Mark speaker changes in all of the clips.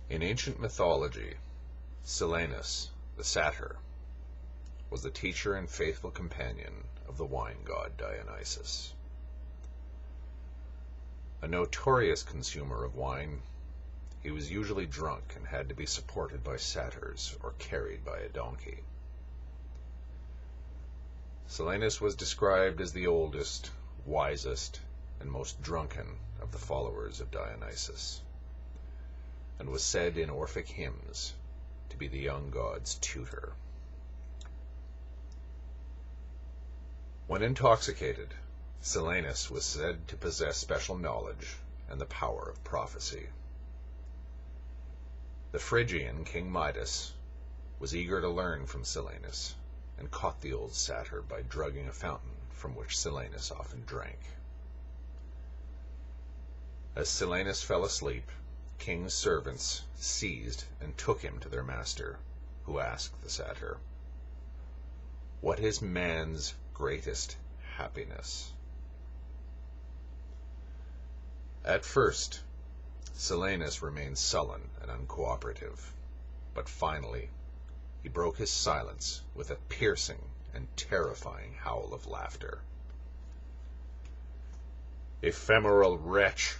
Speaker 1: In ancient mythology, Silenus, the satyr, was the teacher and faithful companion of the wine god Dionysus. A notorious consumer of wine, he was usually drunk and had to be supported by satyrs or carried by a donkey. Silenus was described as the oldest, wisest, and most drunken of the followers of Dionysus, and was said in Orphic hymns to be the young god's tutor. When intoxicated, Silenus was said to possess special knowledge and the power of prophecy. The Phrygian king Midas was eager to learn from Silenus and caught the old satyr by drugging a fountain from which Silenus often drank. As Silenus fell asleep, king's servants seized and took him to their master, who asked the satyr, "What is man's greatest happiness?" At first, Silenus remained sullen and uncooperative, but finally he broke his silence with a piercing and terrifying howl of laughter. "Ephemeral wretch,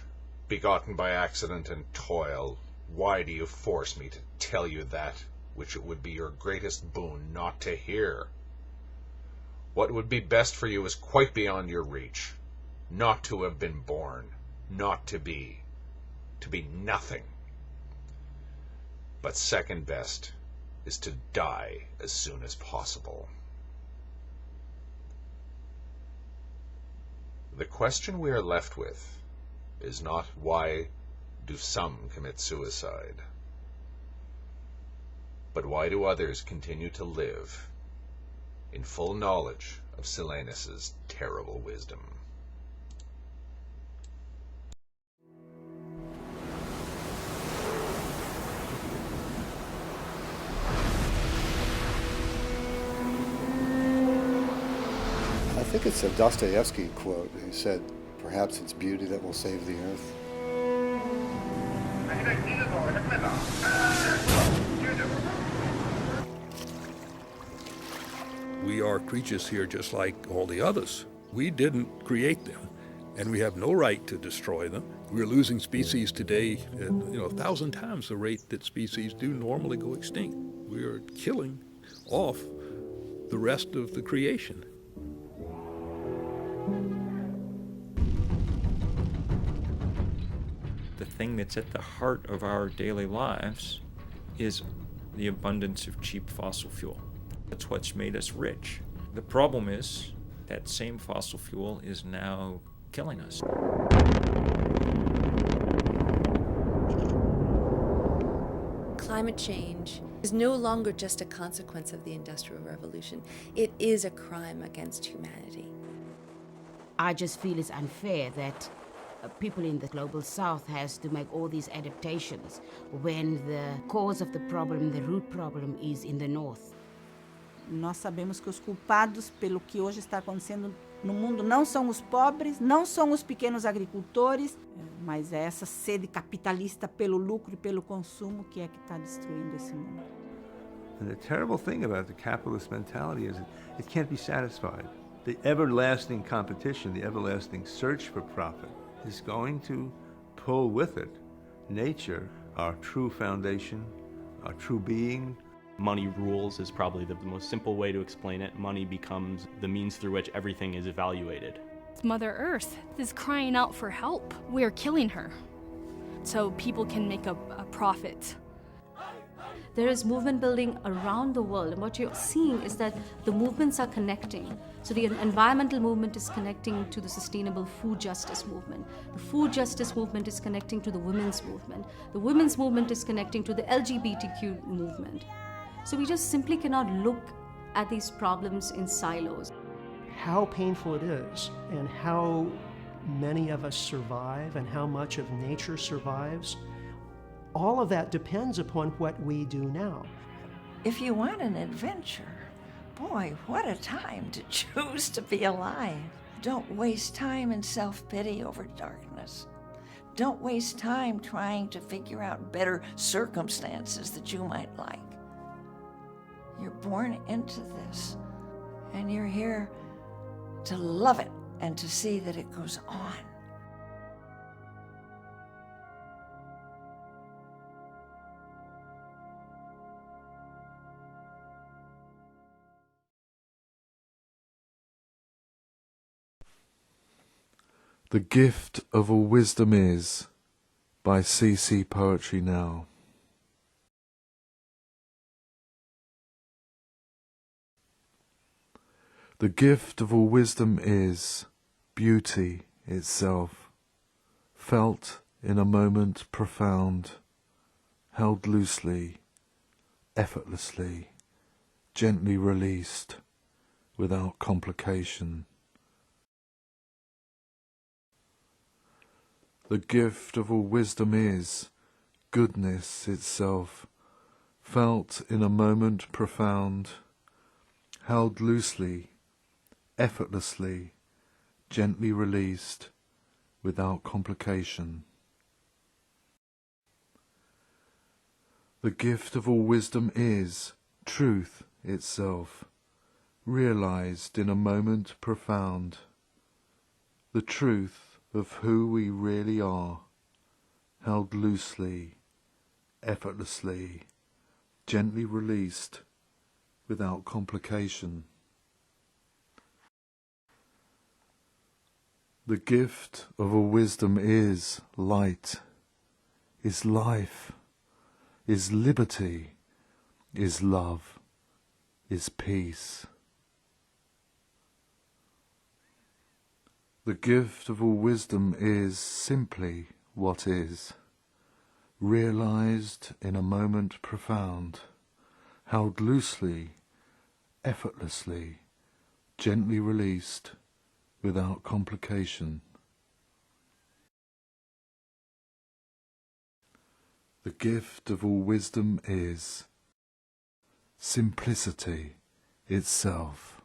Speaker 1: begotten by accident and toil, why do you force me to tell you that which it would be your greatest boon not to hear? What would be best for you is quite beyond your reach. Not to have been born, not to be nothing. But second best is to die as soon as possible." The question we are left with is not why do some commit suicide, but why do others continue to live in full knowledge of Silenus's terrible wisdom.
Speaker 2: I think it's a Dostoevsky quote who said, "Perhaps it's beauty that will save the earth."
Speaker 3: We are creatures here just like all the others. We didn't create them, and we have no right to destroy them. We're losing species today at 1,000 times the rate that species do normally go extinct. We are killing off the rest of the creation.
Speaker 4: The thing that's at the heart of our daily lives is the abundance of cheap fossil fuel. That's what's made us rich. The problem is that same fossil fuel is now killing us.
Speaker 5: Climate change is no longer just a consequence of the Industrial Revolution. It is a crime against humanity.
Speaker 6: I just feel it's unfair that people in the global south has to make all these adaptations when the cause of the problem, the root problem, is in the north.
Speaker 7: Nós sabemos que os culpados pelo que hoje está acontecendo no mundo não são os pobres, não são os pequenos agricultores, mas é essa sede capitalista pelo lucro e pelo consumo que é que está destruindo esse mundo.
Speaker 8: And the terrible thing about the capitalist mentality is it can't be satisfied. The everlasting competition, the everlasting search for profit is going to pull with it nature, our true foundation, our true being.
Speaker 9: Money rules is probably the most simple way to explain it. Money becomes the means through which everything is evaluated.
Speaker 10: Mother Earth is crying out for help. We are killing her so people can make a profit.
Speaker 11: There is movement building around the world, and what you're seeing is that the movements are connecting. So the environmental movement is connecting to the sustainable food justice movement. The food justice movement is connecting to the women's movement. The women's movement is connecting to the LGBTQ movement. So we just simply cannot look at these problems in silos.
Speaker 12: How painful it is, and how many of us survive, and how much of nature survives, all of that depends upon what we do now.
Speaker 13: If you want an adventure, boy, what a time to choose to be alive. Don't waste time in self-pity over darkness. Don't waste time trying to figure out better circumstances that you might like. You're born into this, and you're here to love it and to see that it goes on.
Speaker 14: The Gift of All Wisdom Is by C.C. Poetry Now. The gift of all wisdom is beauty itself, felt in a moment profound, held loosely, effortlessly, gently released, without complication. The gift of all wisdom is goodness itself, felt in a moment profound, held loosely, effortlessly, gently released, without complication. The gift of all wisdom is truth itself, realized in a moment profound, the truth of who we really are, held loosely, effortlessly, gently released, without complication. The gift of all wisdom is light, is life, is liberty, is love, is peace. The gift of all wisdom is simply what is, realized in a moment profound, held loosely, effortlessly, gently released, without complication. The gift of all wisdom is simplicity itself.